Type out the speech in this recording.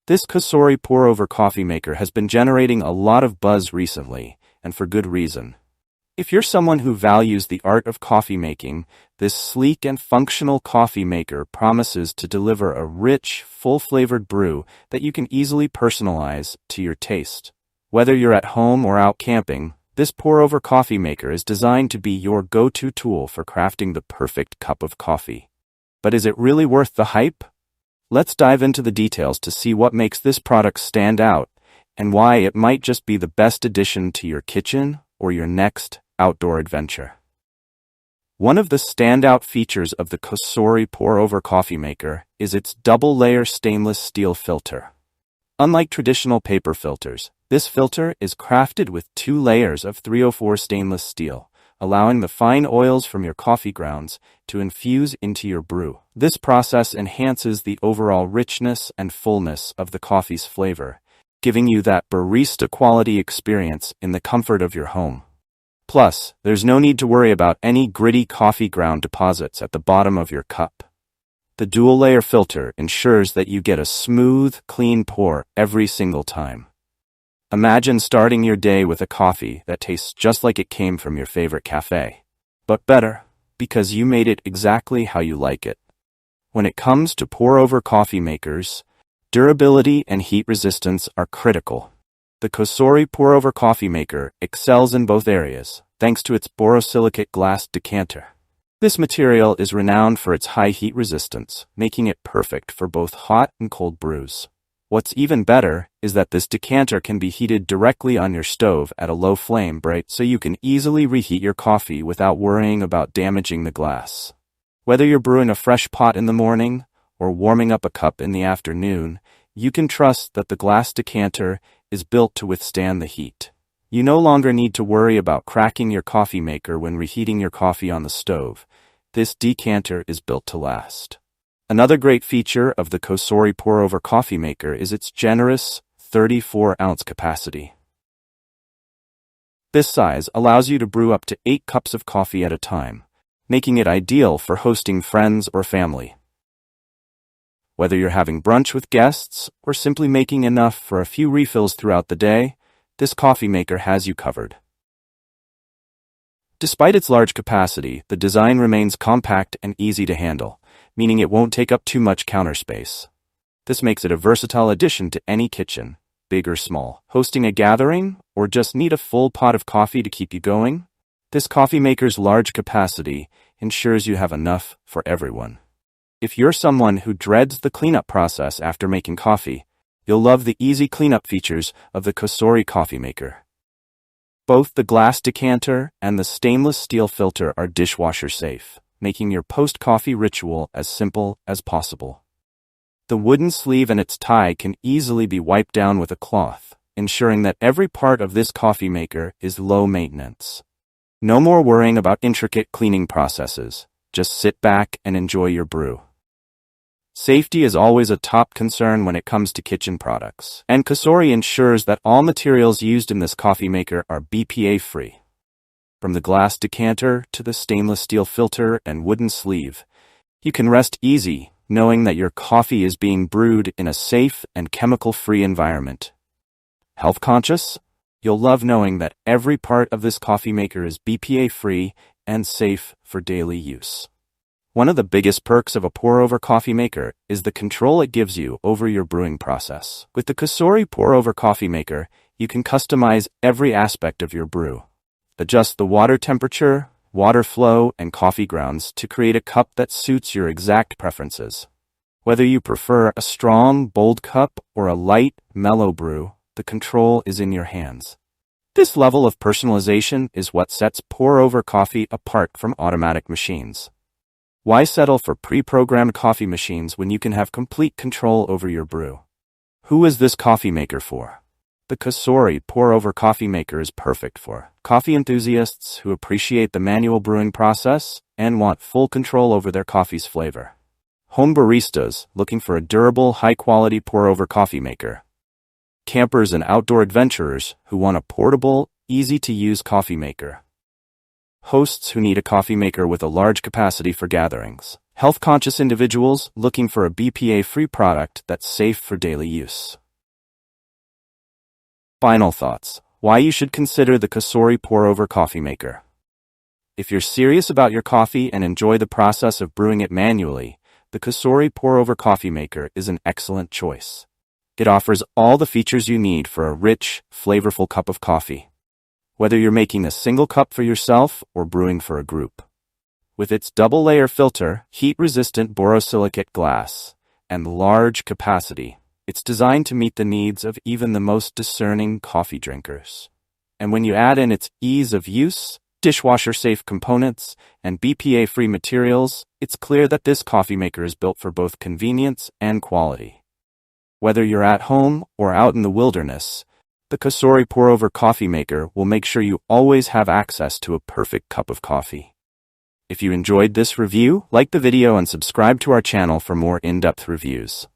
This Cosori pour-over coffee maker has been generating a lot of buzz recently, and for good reason. If you're someone who values the art of coffee making, this sleek and functional coffee maker promises to deliver a rich, full-flavored brew that you can easily personalize to your taste. Whether you're at home or out camping, this pour-over coffee maker is designed to be your go-to tool for crafting the perfect cup of coffee. But is it really worth the hype? Let's dive into the details to see what makes this product stand out and why it might just be the best addition to your kitchen or your next outdoor adventure. One of the standout features of the Cosori pour-over coffee maker is its double-layer stainless steel filter. Unlike traditional paper filters, this filter is crafted with 2 layers of 304 stainless steel, allowing the fine oils from your coffee grounds to infuse into your brew. This process enhances the overall richness and fullness of the coffee's flavor, giving you that barista-quality experience in the comfort of your home. Plus, there's no need to worry about any gritty coffee ground deposits at the bottom of your cup. The dual-layer filter ensures that you get a smooth, clean pour every single time. Imagine starting your day with a coffee that tastes just like it came from your favorite cafe. But better, because you made it exactly how you like it. When it comes to pour-over coffee makers, durability and heat resistance are critical. The Cosori pour-over coffee maker excels in both areas, thanks to its borosilicate glass decanter. This material is renowned for its high heat resistance, making it perfect for both hot and cold brews. What's even better is that this decanter can be heated directly on your stove at a low flame, so you can easily reheat your coffee without worrying about damaging the glass. Whether you're brewing a fresh pot in the morning or warming up a cup in the afternoon, you can trust that the glass decanter is built to withstand the heat. You no longer need to worry about cracking your coffee maker when reheating your coffee on the stove. This decanter is built to last. Another great feature of the Cosori pour-over coffee maker is its generous 34-ounce capacity. This size allows you to brew up to 8 cups of coffee at a time, making it ideal for hosting friends or family. Whether you're having brunch with guests or simply making enough for a few refills throughout the day, this coffee maker has you covered. Despite its large capacity, the design remains compact and easy to handle, meaning it won't take up too much counter space. This makes it a versatile addition to any kitchen, big or small. Hosting a gathering, or just need a full pot of coffee to keep you going? This coffee maker's large capacity ensures you have enough for everyone. If you're someone who dreads the cleanup process after making coffee, you'll love the easy cleanup features of the Cosori coffee maker. Both the glass decanter and the stainless steel filter are dishwasher safe, making your post-coffee ritual as simple as possible. The wooden sleeve and its tie can easily be wiped down with a cloth, ensuring that every part of this coffee maker is low maintenance. No more worrying about intricate cleaning processes. Just sit back and enjoy your brew. Safety is always a top concern when it comes to kitchen products, and Cosori ensures that all materials used in this coffee maker are BPA-free. From the glass decanter to the stainless steel filter and wooden sleeve, you can rest easy knowing that your coffee is being brewed in a safe and chemical-free environment. Health conscious? You'll love knowing that every part of this coffee maker is BPA-free and safe for daily use. One of the biggest perks of a pour-over coffee maker is the control it gives you over your brewing process. With the Cosori pour-over coffee maker, you can customize every aspect of your brew. Adjust the water temperature, water flow, and coffee grounds to create a cup that suits your exact preferences. Whether you prefer a strong, bold cup or a light, mellow brew, the control is in your hands. This level of personalization is what sets pour-over coffee apart from automatic machines. Why settle for pre-programmed coffee machines when you can have complete control over your brew? Who is this coffee maker for? The Cosori pour-over coffee maker is perfect for coffee enthusiasts who appreciate the manual brewing process and want full control over their coffee's flavor. Home baristas looking for a durable, high-quality pour-over coffee maker. Campers and outdoor adventurers who want a portable, easy-to-use coffee maker. hosts who need a coffee maker with a large capacity for gatherings, health-conscious individuals looking for a BPA-free product that's safe for daily use. Final thoughts. Why you should consider the Cosori pour-over coffee maker. If you're serious about your coffee and enjoy the process of brewing it manually, the Cosori pour-over coffee maker is an excellent choice. It offers all the features you need for a rich, flavorful cup of coffee, whether you're making a single cup for yourself or brewing for a group. With its double-layer filter, heat-resistant borosilicate glass, and large capacity, it's designed to meet the needs of even the most discerning coffee drinkers. And when you add in its ease of use, dishwasher-safe components, and BPA-free materials, it's clear that this coffee maker is built for both convenience and quality. Whether you're at home or out in the wilderness, the Cosori pour-over coffee maker will make sure you always have access to a perfect cup of coffee. If you enjoyed this review, like the video and subscribe to our channel for more in-depth reviews.